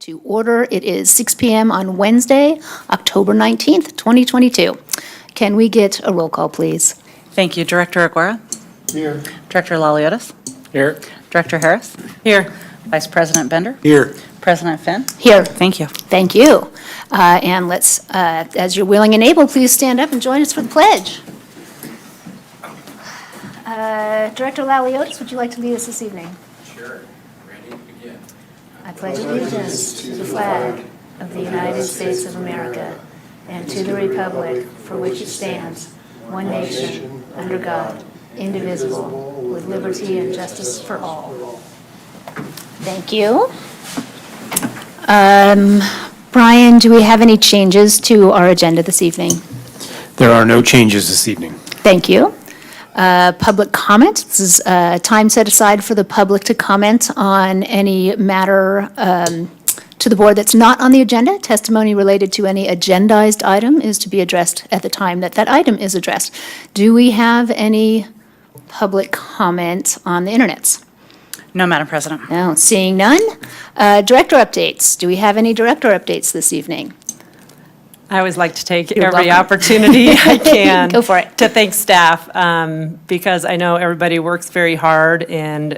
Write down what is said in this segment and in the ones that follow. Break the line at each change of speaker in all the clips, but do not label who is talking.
To order, it is 6 p.m. on Wednesday, October 19th, 2022. Can we get a roll call, please?
Thank you. Director Aguirre?
Here.
Director Laliotis?
Here.
Director Harris? Here. Vice President Bender?
Here.
President Finn?
Here.
Thank you.
Thank you. And let's, as you're willing and able, please stand up and join us for the pledge. Director Laliotis, would you like to lead us this evening?
Sure. Ready to begin.
I pledge allegiance to the flag of the United States of America and to the republic for which it stands, one nation, under God, indivisible, with liberty and justice for all. Thank you. Brian, do we have any changes to our agenda this evening?
There are no changes this evening.
Thank you. Public comment. This is time set aside for the public to comment on any matter to the board that's not on the agenda. Testimony related to any agendized item is to be addressed at the time that that item is addressed. Do we have any public comment on the internets?
No, Madam President.
No, seeing none. Director updates. Do we have any director updates this evening?
I always like to take
You're
every
welcome.
opportunity I can.
Go for it.
To thank staff, because I know everybody works very hard, and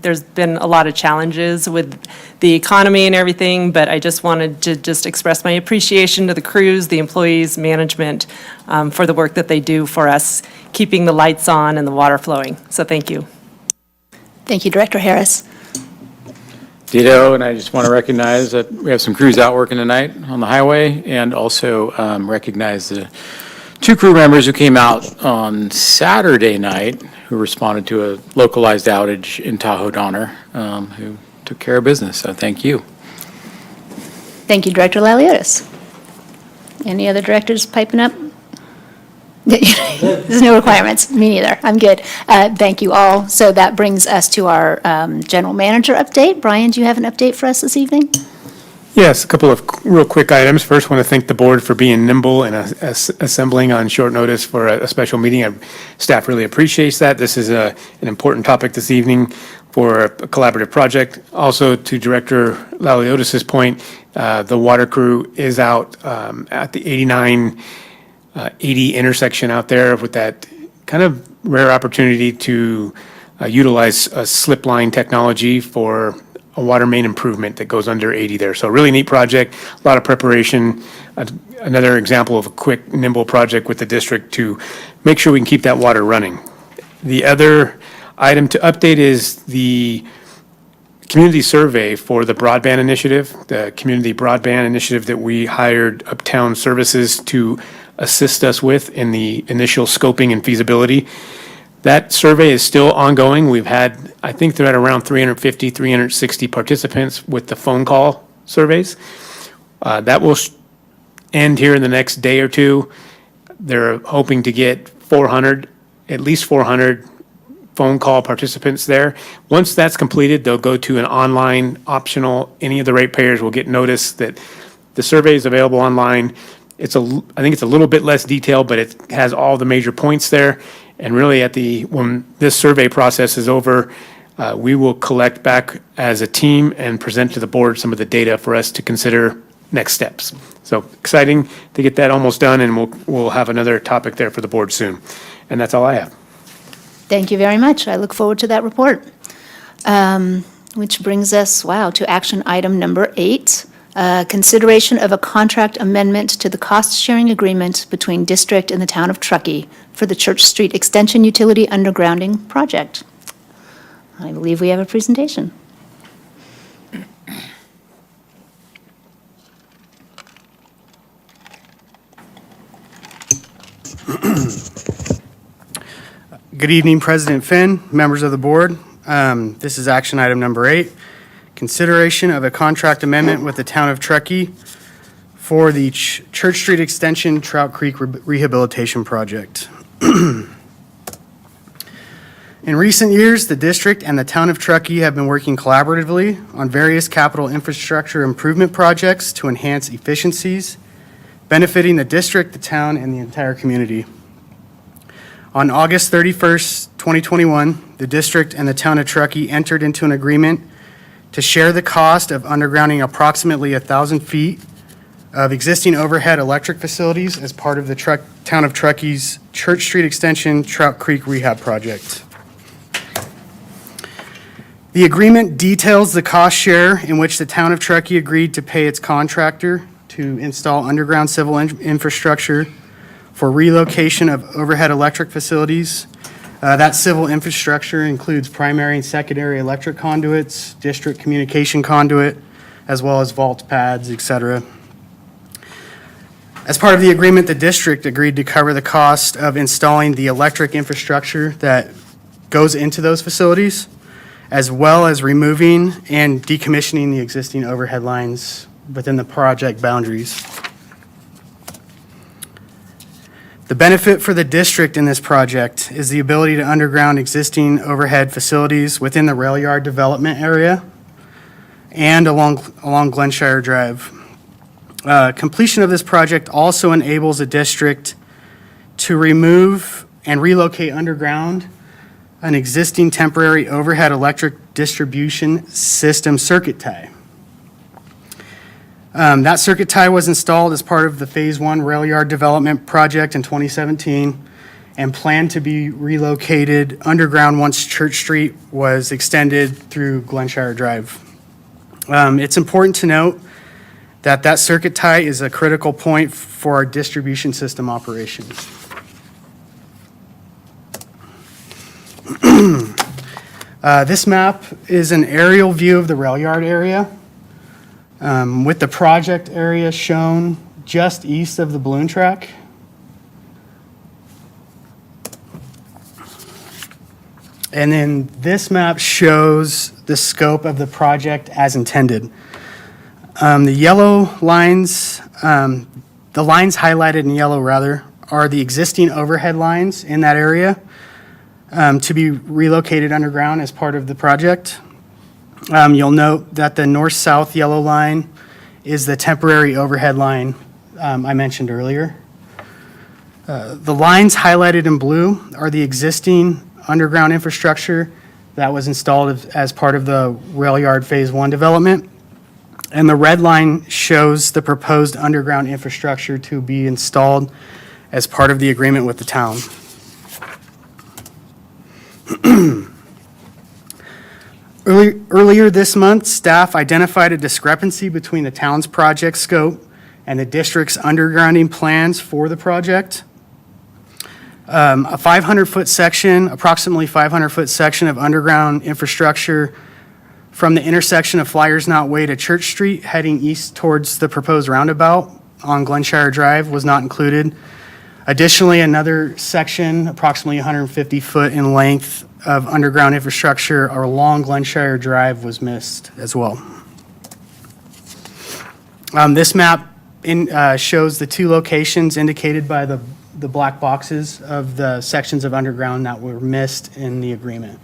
there's been a lot of challenges with the economy and everything, but I just wanted to just express my appreciation to the crews, the employees, management, for the work that they do for us, keeping the lights on and the water flowing. So thank you.
Thank you, Director Harris.
Ditto, and I just want to recognize that we have some crews out working tonight on the highway, and also recognize the two crew members who came out on Saturday night who responded to a localized outage in Tahoe Donner, who took care of business, so thank you.
Thank you, Director Laliotis. Any other directors piping up? There's no requirements. Me neither. I'm good. Thank you all. So that brings us to our general manager update. Brian, do you have an update for us this evening?
Yes, a couple of real quick items. First, want to thank the board for being nimble and assembling on short notice for a special meeting. Staff really appreciates that. This is an important topic this evening for a collaborative project. Also, to Director Laliotis' point, the water crew is out at the 80 intersection out there with that kind of rare opportunity to utilize slip line technology for a water main improvement that goes under 80 there. So really neat project, a lot of preparation. Another example of a quick, nimble project with the district to make sure we can keep that water running. The other item to update is the community survey for the broadband initiative, the community broadband initiative that we hired Uptown Services to assist us with in the initial scoping and feasibility. That survey is still ongoing. We've had, I think they're at around 350, 360 participants with the phone call surveys. That will end here in the next day or two. They're hoping to get 400, at least 400 phone call participants there. Once that's completed, they'll go to an online optional. Any of the ratepayers will get notice that the survey is available online. I think it's a little bit less detailed, but it has all the major points there. And really when this survey process is over, we will collect back as a team and present to the board some of the data for us to consider next steps. So exciting to get that almost done, and we'll have another topic there for the board soon. And that's all I have.
Thank you very much. I look forward to that report. Which brings us, to action item number 8. Consideration of a contract amendment to the cost-sharing agreement between District and the Town of Truckee for the Church Street Extension Utility Undergrounding Project. I believe we have a presentation.
Good evening, President Finn, members of the board. This is action item number 8. Consideration of a contract amendment with the Town of Truckee for the Church Street Extension Trout Creek Rehabilitation Project. In recent years, the district and the Town of Truckee have been working collaboratively on various capital infrastructure improvement projects to enhance efficiencies, benefiting the district, the town, and the entire community. On August 31st, 2021, the district and the Town of Truckee entered into an agreement to share the cost of undergrounding approximately 1,000 feet of existing overhead electric facilities as part of the Town of Truckee's Church Street Extension Trout Creek Rehab Project. The agreement details the cost share in which the Town of Truckee agreed to pay its contractor to install underground civil infrastructure for relocation of overhead electric facilities. That civil infrastructure includes primary and secondary electric conduits, district communication conduit, as well as vault pads, et cetera. As part of the agreement, the district agreed to cover the cost of installing the electric infrastructure that goes into those facilities, as well as removing and decommissioning the existing overhead lines within the project boundaries. The benefit for the district in this project is the ability to underground existing overhead facilities within the rail yard development area and along Glenshire Drive. Completion of this project also enables the district to remove and relocate underground an existing temporary overhead electric distribution system circuit tie. That circuit tie was installed as part of the Phase 1 rail yard development project in 2017 and planned to be relocated underground once Church Street was extended through Glenshire Drive. It's important to note that that circuit tie is a critical point for our distribution system operations. This map is an aerial view of the rail yard area, with the project area shown just east of the balloon track. And then this map shows the scope of the project as intended. The yellow lines, the lines highlighted in yellow rather, are the existing overhead lines in that area to be relocated underground as part of the project. You'll note that the north-south yellow line is the temporary overhead line I mentioned earlier. The lines highlighted in blue are the existing underground infrastructure that was installed as part of the rail yard Phase 1 development. And the red line shows the proposed underground infrastructure to be installed as part of the agreement with the town. Earlier this month, staff identified a discrepancy between the town's project scope and the district's undergrounding plans for the project. A 500-foot section, approximately 500-foot section of underground infrastructure from the intersection of Flyers Knot Way to Church Street heading east towards the proposed roundabout on Glenshire Drive was not included. Additionally, another section, approximately 150 foot in length of underground infrastructure along Glenshire Drive was missed as well. This map shows the two locations indicated by the black boxes of the sections of underground that were missed in the agreement.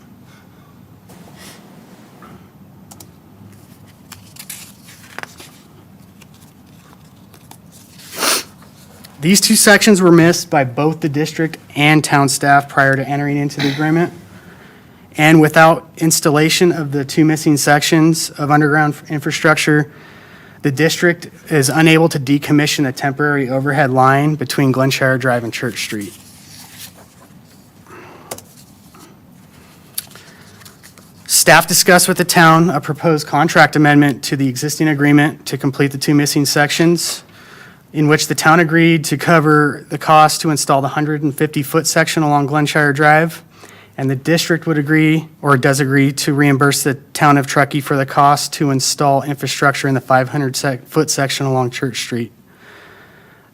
These two sections were missed by both the district and town staff prior to entering into the agreement. And without installation of the two missing sections of underground infrastructure, the district is unable to decommission a temporary overhead line between Glenshire Drive and Church Street. Staff discussed with the town a proposed contract amendment to the existing agreement to complete the two missing sections, in which the town agreed to cover the cost to install the 150-foot section along Glenshire Drive, and the district would agree, or does agree, to reimburse the town of Truckee for the cost to install infrastructure in the 500-foot section along Church Street.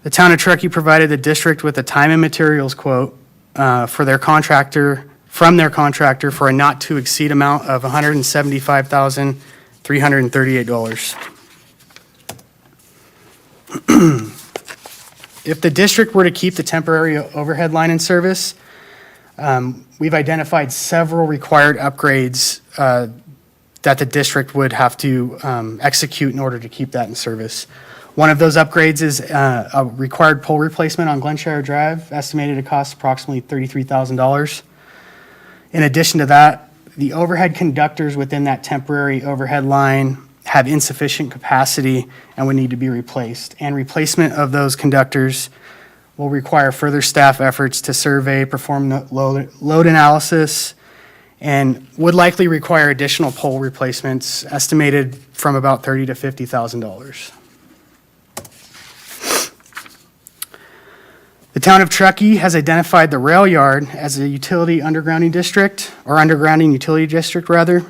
The town of Truckee provided the district with a time and materials quote from their contractor for a not-to-exceed amount of $175,338. If the district were to keep the temporary overhead line in service, we've identified several required upgrades that the district would have to execute in order to keep that in service. One of those upgrades is a required pole replacement on Glenshire Drive, estimated to cost approximately $33,000. In addition to that, the overhead conductors within that temporary overhead line have insufficient capacity and would need to be replaced. And replacement of those conductors will require further staff efforts to survey, perform load analysis, and would likely require additional pole replacements, estimated from about $30,000 to $50,000. The town of Truckee has identified the rail yard as a utility undergrounding district, or undergrounding utility district, rather.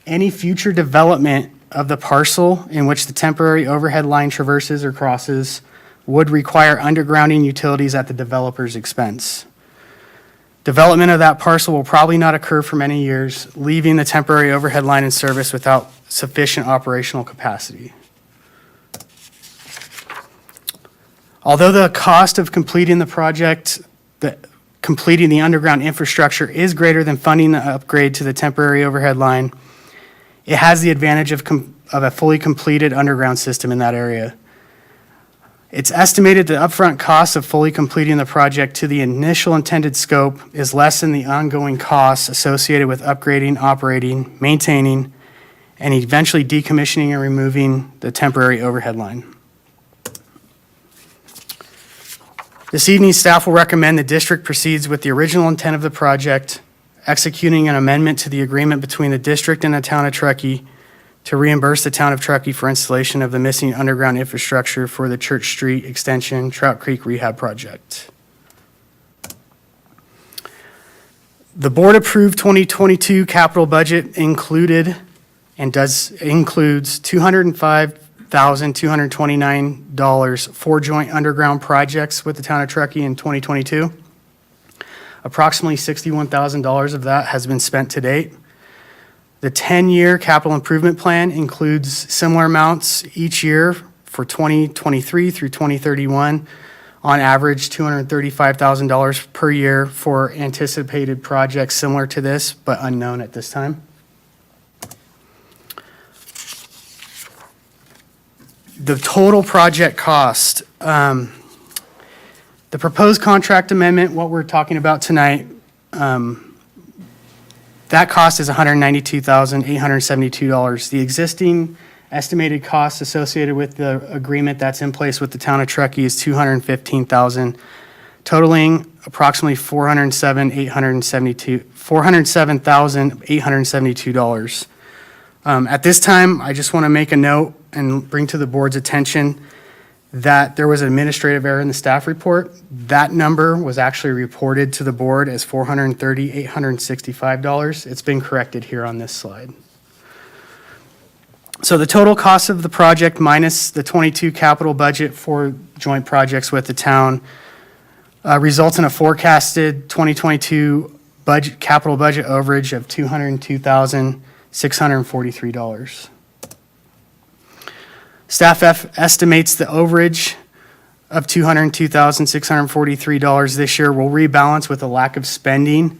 Any future development of the parcel in which the temporary overhead line traverses or crosses would require undergrounding utilities at the developer's expense. Development of that parcel will probably not occur for many years, leaving the temporary overhead line in service without sufficient operational capacity. Although the cost of completing the project, completing the underground infrastructure is greater than funding the upgrade to the temporary overhead line, it has the advantage of a fully completed underground system in that area. It's estimated the upfront cost of fully completing the project to the initial intended scope is less than the ongoing costs associated with upgrading, operating, maintaining, and eventually decommissioning and removing the temporary overhead line. This evening, staff will recommend the district proceeds with the original intent of the project, executing an amendment to the agreement between the district and the town of Truckee to reimburse the town of Truckee for installation of the missing underground infrastructure for the Church Street Extension Trout Creek Rehab Project. The board-approved 2022 capital budget includes $205,229 for joint underground projects with the town of Truckee in 2022. Approximately $61,000 of that has been spent to date. The 10-year capital improvement plan includes similar amounts each year for 2023 through 2031, on average $235,000 per year for anticipated projects similar to this, but unknown at this time. The total project cost, the proposed contract amendment, what we're talking about tonight, that cost is $192,872. The existing estimated cost associated with the agreement that's in place with the town of Truckee is $215,000, totaling approximately $407,872. At this time, I just want to make a note and bring to the board's attention that there was an administrative error in the staff report. That number was actually reported to the board as $430,865. It's been corrected here on this slide. So the total cost of the project minus the 22 capital budget for joint projects with the town results in a forecasted 2022 capital budget overage of $202,643. Staff estimates the overage of $202,643 this year will rebalance with a lack of spending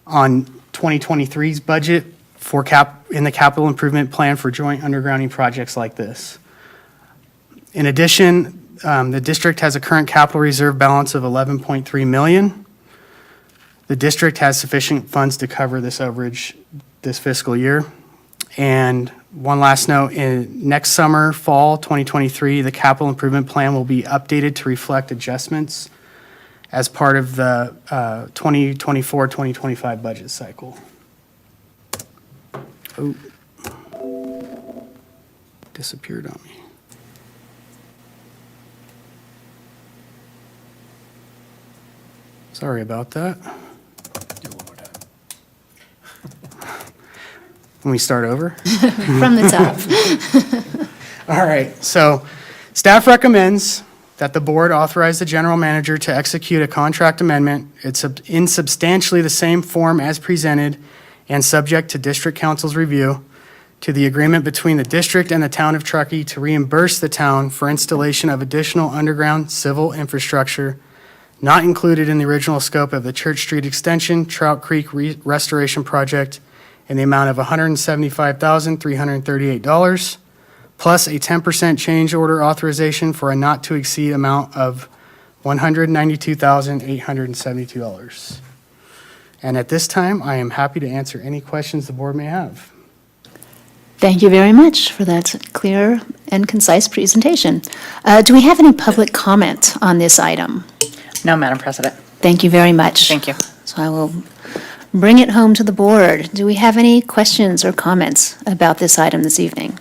on 2023's budget for in the capital improvement plan for joint undergrounding projects like this. In addition, the district has a current capital reserve balance of $11.3 million. The district has sufficient funds to cover this overage this fiscal year. And one last note, next summer, fall 2023, the capital improvement plan will be updated to reflect adjustments as part of the 2024-2025 budget cycle. Oh, disappeared on me. Sorry about that. Can we start over?
From the top.
All right, so staff recommends that the board authorize the general manager to execute a contract amendment. It's in substantially the same form as presented and subject to district council's review to the agreement between the district and the town of Truckee to reimburse the town for installation of additional underground civil infrastructure not included in the original scope of the Church Street Extension Trout Creek Restoration Project in the amount of $175,338, plus a 10% change order authorization for a not-to-exceed amount of $192,872. And at this time, I am happy to answer any questions the board may have.
Thank you very much for that clear and concise presentation. Do we have any public comment on this item?
No, Madam President.
Thank you very much.
Thank you.
So I will bring it home to the board. Do we have any questions or comments about this item this evening?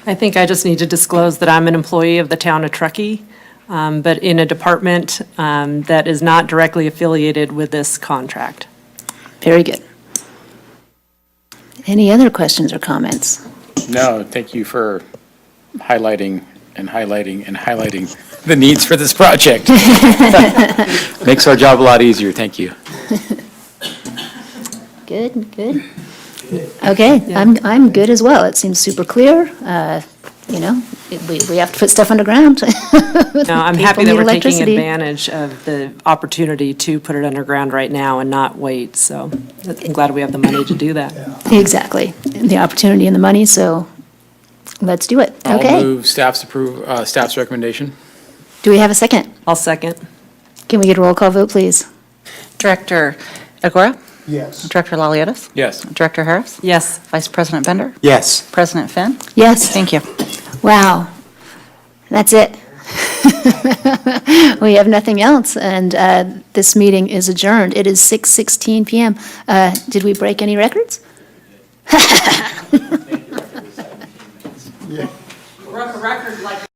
I think I just need to disclose that I'm an employee of the town of Truckee, but in a department that is not directly affiliated with this contract.
Very good. Any other questions or comments?
No, thank you for highlighting and highlighting and highlighting the needs for this project. Makes our job a lot easier, thank you.
Good, good. Okay, I'm good as well. It seems super clear. You know, we have to put stuff underground.
No, I'm happy
People
that
need
we're taking
electricity.
advantage of the opportunity to put it underground right now and not wait, so I'm glad we have the money to do that.
Exactly. The opportunity and the money, so let's do it.
I'll
Okay.
move staff's recommendation.
Do we have a second?
I'll second.
Can we get a roll call vote, please?
Director Agora?
Yes.
Director Laliotis?
Yes.
Director Harris?
Yes.
Vice President Bender?
Yes.
President Finn?
Yes.
Thank you.
Wow. That's it. We have nothing else, and this meeting is adjourned. It is 6:16 PM. Did we break any records?
Broke a record like